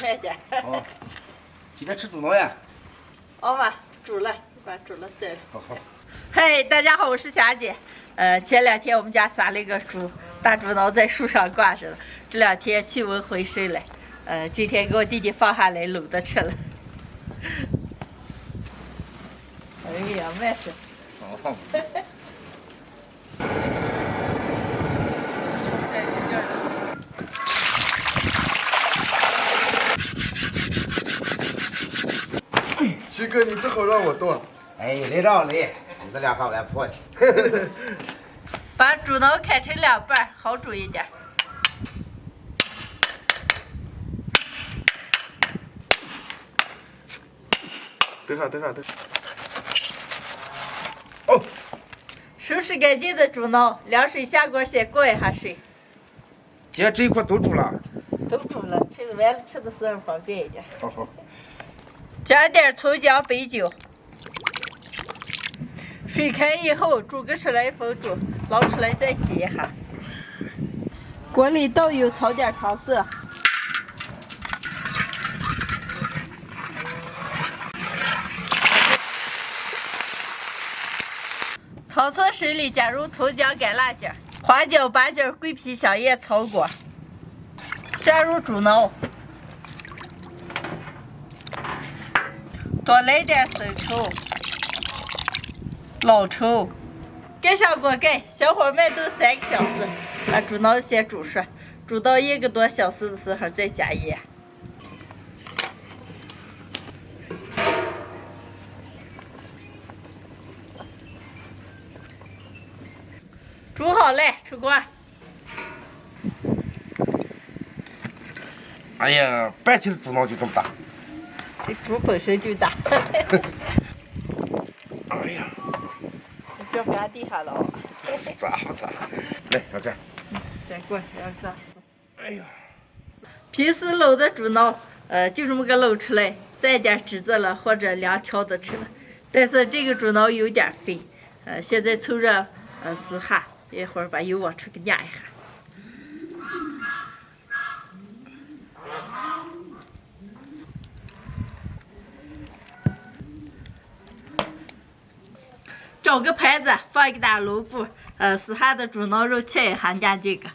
慢点。哦，今天吃猪脑呀？好吧，煮了，把煮了塞了。好好。嘿，大家好，我是霞姐。前2天我们家杀了一个大猪脑，在树上挂着了。这2天气温回升了，今天给我弟弟放下来卤的吃了。哎呀，慢些。哦。七哥，你不好让我动。哎，来让来，你们俩把碗破去。把猪脑开成2半，好煮一点。等下。哦，收拾干净的猪脑，凉水下锅先过一下水。姐，这一块都煮了。都煮了，吃完了吃的时候方便一点。好。加点葱姜白酒。水开以后，煮个10来分钟，捞出来再洗一下。锅里倒油，炒点糖色。糖色水里加入葱姜干辣椒、花椒、八角、桂皮、香叶炒过。下入猪脑，多来点生抽、老抽，盖上锅盖，小火慢炖3个小时，把猪脑先煮熟，煮到1个多小时的时候再加盐。煮好了，出锅。哎呀，半斤猪脑就这么大。这猪本身就大。哎呀，不要翻地下了啊！咋？来，小郑。再过要这死。哎呀，平时卤的猪脑，就这么个卤出来，蘸点汁子了或者凉条的吃了。但是这个猪脑有点肥，现在凑热试下，一会儿把油往出给压一下。找个盘子，放一个大萝卜，撕下的猪脑肉切一下，压这个。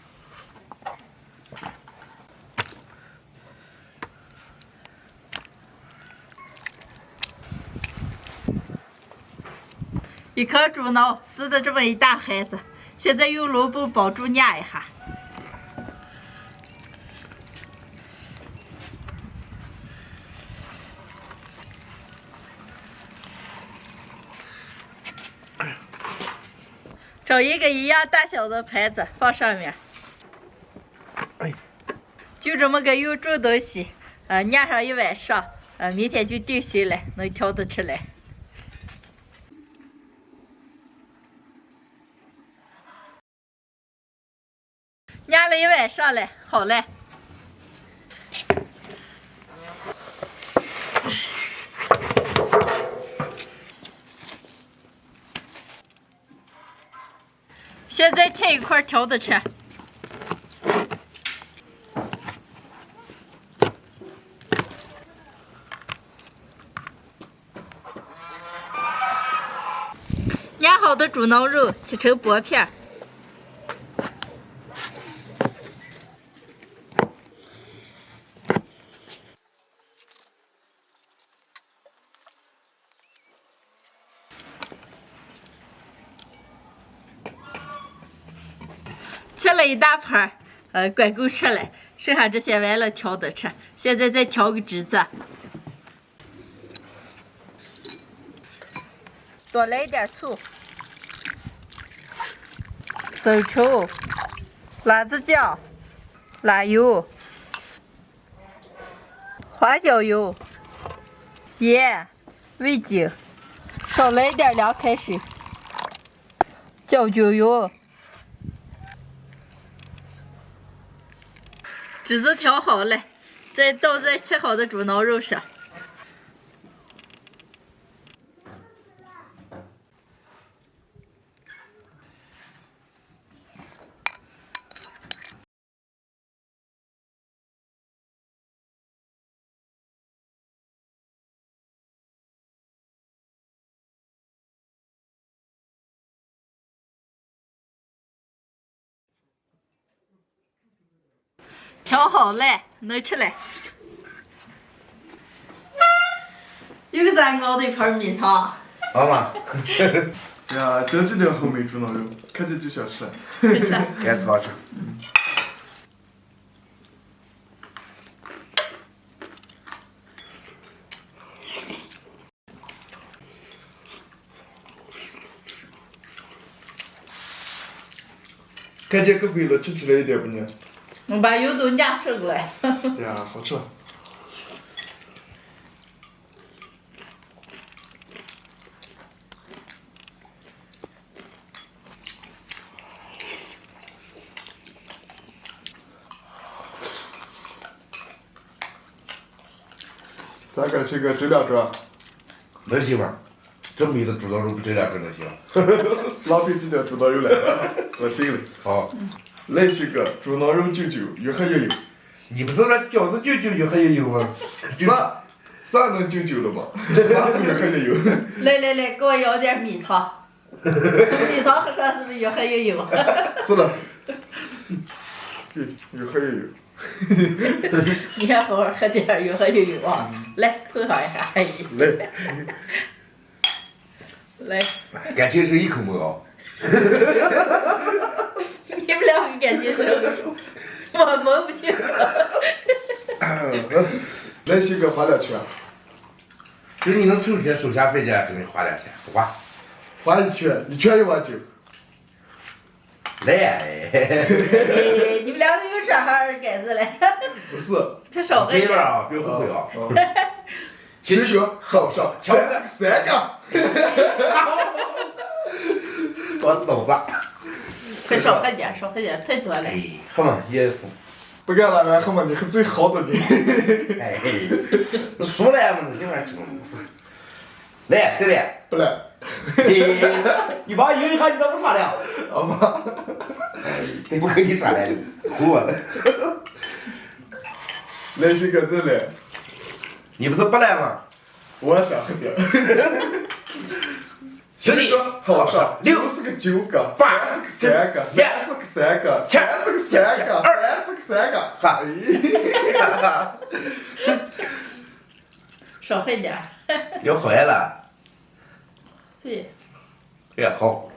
一颗猪脑撕的这么一大孩子，现在用萝卜包住压一下。找一个一样大小的盘子放上面，就这么个用重东西，压上一晚上，明天就定型了，能挑得出来。压了一晚上了，好了。现在切一块挑着吃。压好的猪脑肉切成薄片。切了一大盘，管够吃了，剩下这些完了挑着吃。现在再调个汁子，多来点醋、生抽、辣子酱、辣油、花椒油、盐、味精，少来点凉开水、酱酒油。汁子调好了，再倒在切好的猪脑肉上。调好了，能吃了。有个咱熬的一盘蜜糖。好嘛，哎呀，这几年红梅猪脑肉，看着就想吃。快吃。该吃好吃。看见个肥了，吃起来一点不黏。我把油都压出来。哎呀，好吃。咋个是个质量准？能行吗？这么一个猪脑肉比这俩真能行。浪费几点猪脑肉来了，我信了。好，来些个猪脑肉舅舅，越喝越有。你不是说饺子舅舅越喝越有吗？啥能舅舅了吗？啥都越喝越有。来，给我舀点蜜糖。蜜糖喝上是不是越喝越有？是了。对，越喝越有。你也好好喝点，越喝越有啊！来，碰上一下，哎。来。来。感情是一口没啊。你们两个感情是，我摸不清。来些个花点钱。就你能挣钱手下败家，肯定花点钱，不花。花一圈1万9。来，你们两个有说好盖子嘞？不是。可少了这点。边啊，别后悔啊。7个好上3个。我脑子。快少喝点，太多了。哎，好嘛，也不干了，俺喝嘛，你喝最好的你。哎，输了嘛，那行了，来，再来。不来。你把赢一下，你咋不刷了？好吧。谁不跟你刷来了？唬我了。来些个再来。你不是不来吗？我想喝点。7个好上，6是个9个，8是个3个，3是个3个，7是个3个，2是个3个。哈。少喝点。要回来了。对。哎呀，好。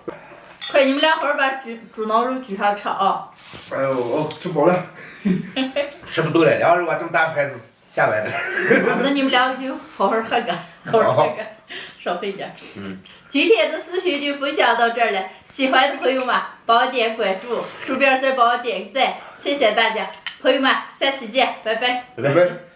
快，你们俩好好把猪脑肉举上车啊！哎呦，吃饱了。吃不动了，2个人把这么大牌子下来了。那你们两个就好好喝个，少喝点。今天的视频就分享到这儿了，喜欢的朋友们帮我点关注，顺便再帮我点个赞，谢谢大家，朋友们，下期见，拜拜。拜拜。